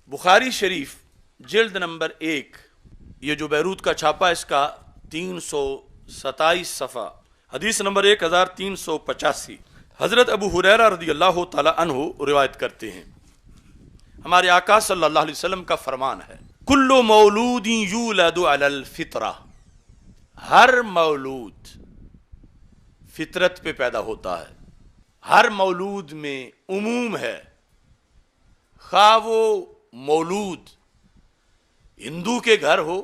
बुखारी शरीफ जिल्द नंबर 1, ये जो बैरूत का छापा इसका 327 सफ़ा, हदीस नंबर 1385। हज़रत अबू हुरैरा रज़ियल्लाहु ताला अन्हु रिवायत करते हैं, हमारे आका सल्लल्लाहु अलैहि वसल्लम का फरमान है, कुल्लु मौलूदिन यूलदु अलल फितरा, हर मौलूद फितरत पे पैदा होता है। हर मौलूद में उमूम है, खा वो मौलूद हिंदू के घर हो,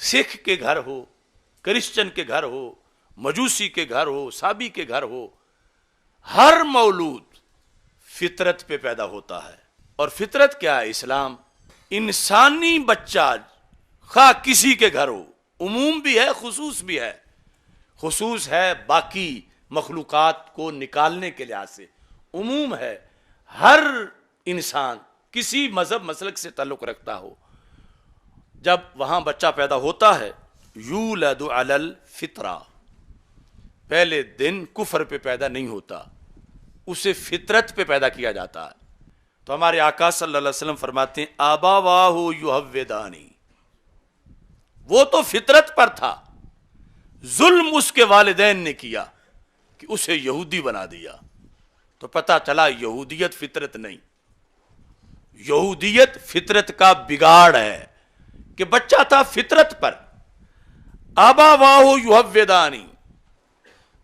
सिख के घर हो, क्रिश्चियन के घर हो, मजूसी के घर हो, साबी के घर हो, हर मौलूद फितरत पे पैदा होता है। और फितरत क्या है? इस्लाम। इंसानी बच्चा खा किसी के घर हो, उमूम भी है, खुसूस भी है। खुसूस है बाकी मखलूकात को निकालने के लिहाज से, उमूम है हर इंसान किसी मजहब मसलक से ताल्लुक रखता हो, जब वहां बच्चा पैदा होता है, यूलदु अलल फितरा, पहले दिन कुफर पे पैदा नहीं होता, उसे फितरत पे पैदा किया जाता है। तो हमारे आका सल्लल्लाहु अलैहि वसल्लम फरमाते हैं, आबावाहु युहव्विदानी, वो तो फितरत पर था, जुल्म उसके वालिदैन ने किया कि उसे यहूदी बना दिया। तो पता चला यहूदियत फितरत नहीं, यहूदियत फितरत का बिगाड़ है कि बच्चा था फितरत पर। आबावाहु युहव्विदानी,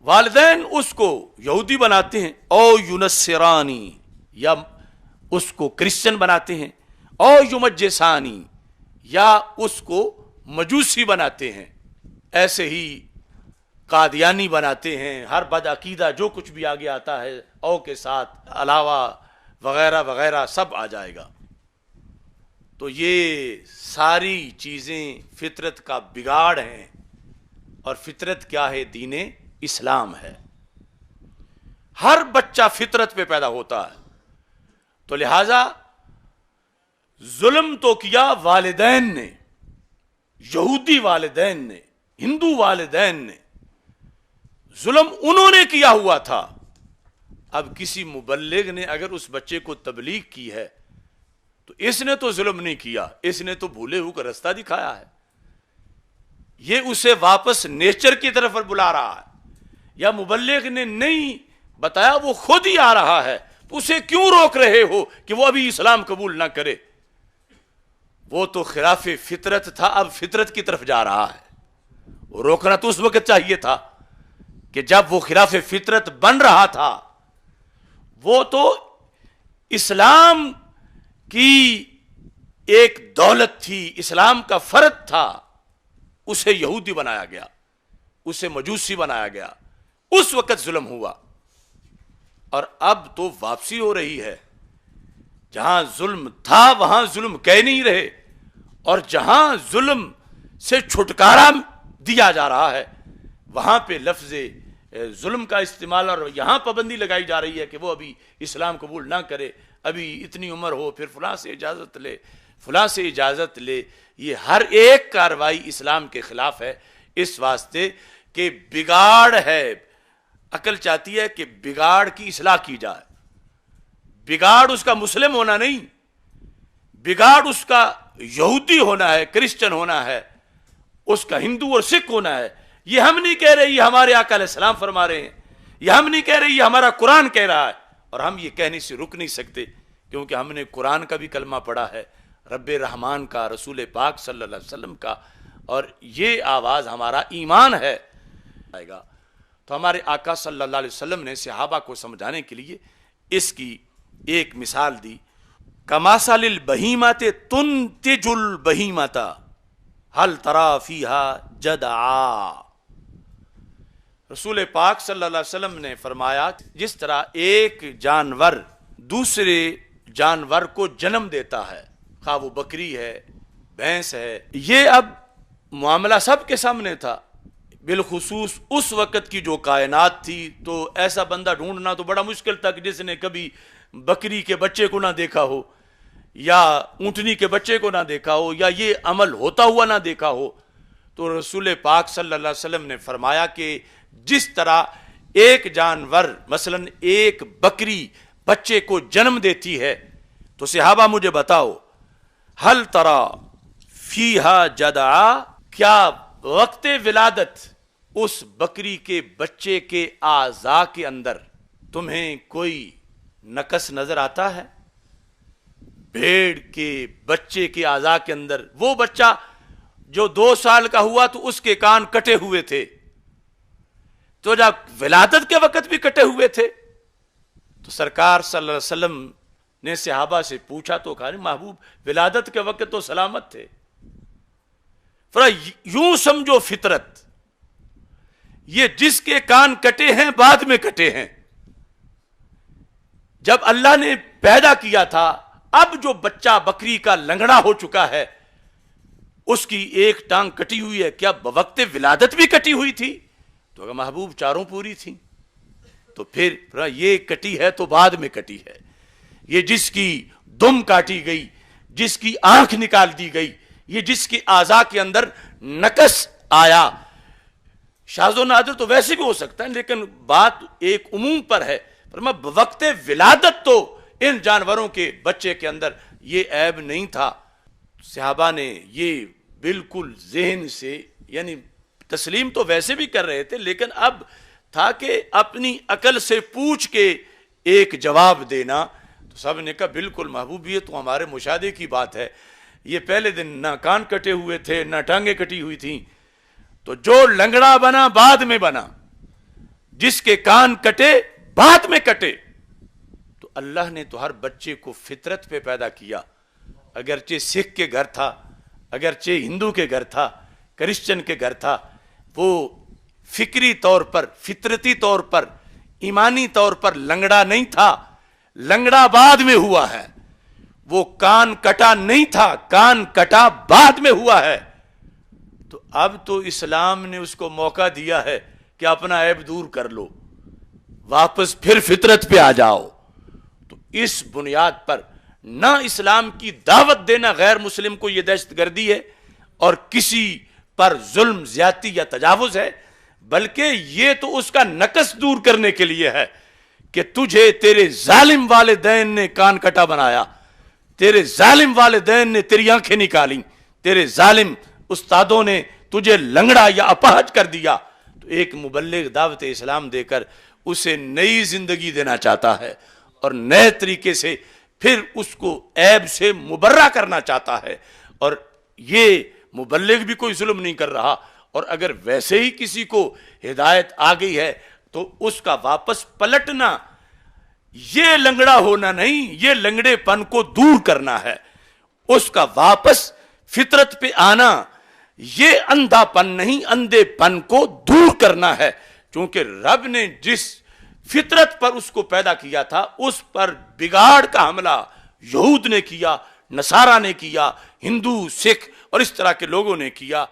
वालिदैन उसको यहूदी बनाते हैं, औ युनस्सिरानी, या उसको क्रिश्चियन बनाते हैं, औ युमज्जिसानी, या उसको मजूसी बनाते हैं, ऐसे ही कादियानी बनाते हैं। हर बदअकीदा जो कुछ भी आगे आता है औ के साथ अलावा वगैरह वगैरह सब आ जाएगा। तो ये सारी चीजें फितरत का बिगाड़ हैं, और फितरत क्या है? दीने इस्लाम है। हर बच्चा फितरत पे पैदा होता है। तो लिहाजा जुल्म तो किया वालिदैन ने, यहूदी वालिदैन ने, हिंदू वालिदैन ने, जुल्म उन्होंने किया हुआ था। अब किसी मुबल्लिग ने अगर उस बच्चे को तबलीग की है तो इसने तो जुल्म नहीं किया, इसने तो भूले हुए का रास्ता दिखाया है। ये उसे वापस नेचर की तरफ बुला रहा है, या मुबल्लिग ने नहीं बताया, वो खुद ही आ रहा है, तो उसे क्यों रोक रहे हो कि वो अभी इस्लाम कबूल ना करे? वो तो खिलाफे फितरत था, अब फितरत की तरफ जा रहा है। वो रोकना तो उस वक्त चाहिए था कि जब वो खिलाफे फितरत बन रहा था। वो तो इस्लाम की एक दौलत थी, इस्लाम का फर्द था, उसे यहूदी बनाया गया, उसे मजूसी बनाया गया, उस वक्त जुल्म हुआ। और अब तो वापसी हो रही है, जहां जुल्म था वहां जुल्म कह नहीं रहे, और जहां जुल्म से छुटकारा दिया जा रहा है वहां पे लफ्ज़ जुल्म का इस्तेमाल, और यहां पाबंदी लगाई जा रही है कि वो अभी इस्लाम कबूल ना करे, अभी इतनी उम्र हो, फिर फलां से इजाज़त ले, फलां से इजाज़त ले। ये हर एक कार्रवाई इस्लाम के खिलाफ है, इस वास्ते कि बिगाड़ है। अकल चाहती है कि बिगाड़ की इस्लाह की जाए। बिगाड़ उसका मुस्लिम होना नहीं, बिगाड़ उसका यहूदी होना है, क्रिश्चियन होना है, उसका हिंदू और सिख होना है। ये हम नहीं कह रहे, ये हमारे आका अलैहिस्सलाम फरमा रहे हैं। ये हम नहीं कह रहे, ये हमारा कुरान कह रहा है। और हम ये कहने से रुक नहीं सकते, क्योंकि हमने कुरान का भी कलमा पढ़ा है, रब्बे रहमान का, रसूल पाक सल्लल्लाहु अलैहि वसल्लम का, और ये आवाज़ हमारा ईमान है आएगा। तो हमारे आका सल्लल्लाहु अलैहि वसल्लम ने सहाबा को समझाने के लिए इसकी एक मिसाल दी, कमासलिल बहीमते तुनतिजुल बहीमता हल तरा फीहा जदआ। रसूल पाक सल्लल्लाहु अलैहि वसल्लम ने फरमाया, जिस तरह एक जानवर दूसरे जानवर को जन्म देता है, खा वो बकरी है, भैंस है, ये अब मामला सबके सामने था। बिलखुसूस उस वक़्त की जो कायनात थी, तो ऐसा बंदा ढूंढना तो बड़ा मुश्किल था कि जिसने कभी बकरी के बच्चे को ना देखा हो, या ऊँटनी के बच्चे को ना देखा हो, या ये अमल होता हुआ ना देखा हो। तो रसूल पाक सल्लल्लाहु अलैहि वसल्लम ने फरमाया कि जिस तरह एक जानवर, मसलन एक बकरी बच्चे को जन्म देती है, تو صحابہ مجھے بتاؤ، ہل ترا فیہا جدعا، کیا وقت ولادت اس بکری کے بچے کے اعضاء کے اندر تمہیں کوئی نقص نظر آتا ہے؟ بھیڑ کے بچے کے اعضاء کے اندر، وہ بچہ جو 2 سال کا ہوا تو اس کے کان کٹے ہوئے تھے، تو جب ولادت کے وقت بھی کٹے ہوئے تھے، تو سرکار صلی اللہ علیہ وسلم نے صحابہ سے پوچھا تو کہا محبوب ولادت کے وقت تو سلامت تھے۔ یوں سمجھو فطرت، یہ جس کے کان کٹے ہیں بعد میں کٹے ہیں، جب اللہ نے پیدا کیا تھا، اب جو بچہ بکری کا لنگڑا ہو چکا ہے، اس کی ایک ٹانگ کٹی ہوئی ہے، کیا بوقت ولادت بھی کٹی ہوئی تھی؟ تو اگر محبوب چاروں پوری تھی، تو پھر یہ کٹی ہے تو بعد میں کٹی ہے۔ یہ جس کی دم کاٹی گئی، جس کی آنکھ نکال دی گئی، یہ جس کی اعضاء کے اندر نقص آیا، شاذ و نادر تو ویسے بھی ہو سکتا ہے، لیکن بات ایک عموم پر ہے، فرمایا وقت ولادت تو ان جانوروں کے بچے کے اندر یہ عیب نہیں تھا۔ صحابہ نے یہ بالکل ذہن سے، یعنی تسلیم تو ویسے بھی کر رہے تھے، لیکن اب تھا کہ اپنی عقل سے پوچھ کے ایک جواب دینا، تو سب نے کہا بالکل محبوب، یہ تو ہمارے مشاہدے کی بات ہے، یہ پہلے دن نہ کان کٹے ہوئے تھے نہ ٹانگیں کٹی ہوئی تھیں، تو جو لنگڑا بنا بعد میں بنا، جس کے کان کٹے بعد میں کٹے، تو اللہ نے تو ہر بچے کو فطرت پہ پیدا کیا، اگرچہ سکھ کے گھر تھا، اگرچہ ہندو کے گھر تھا، کرسچن کے گھر تھا، وہ فکری طور پر، فطرتی طور پر، ایمانی طور پر لنگڑا نہیں تھا، لنگڑا بعد میں ہوا ہے، وہ کان کٹا نہیں تھا، کان کٹا بعد میں ہوا ہے۔ تو اب تو اسلام نے اس کو موقع دیا ہے کہ اپنا عیب دور کر لو، واپس پھر فطرت پہ آ جاؤ۔ تو اس بنیاد پر نہ اسلام کی دعوت دینا غیر مسلم کو یہ دہشت گردی ہے اور کسی پر ظلم، زیادتی یا تجاوز ہے، بلکہ یہ تو اس کا نقص دور کرنے کے لیے ہے کہ تجھے تیرے ظالم والدین نے کان کٹا بنایا، تیرے ظالم والدین نے تیری آنکھیں نکالی، تیرے ظالم استادوں نے تجھے لنگڑا یا اپاہج کر دیا، تو ایک مبلغ دعوت اسلام دے کر اسے نئی زندگی دینا چاہتا ہے اور نئے طریقے سے پھر اس کو عیب سے مبرہ کرنا چاہتا ہے، اور یہ مبلغ بھی کوئی ظلم نہیں کر رہا، اور اگر ویسے ہی کسی کو ہدایت آ گئی ہے تو اس کا واپس پلٹنا، یہ لنگڑا ہونا نہیں، یہ لنگڑے پن کو دور کرنا ہے، اس کا واپس فطرت پہ آنا، یہ اندھا پن نہیں، اندھے پن کو دور کرنا ہے، کیونکہ رب نے جس فطرت پر اس کو پیدا کیا تھا اس پر بگاڑ کا حملہ یہود نے کیا، نصارہ نے کیا، ہندو، سکھ اور اس طرح کے لوگوں نے کیا۔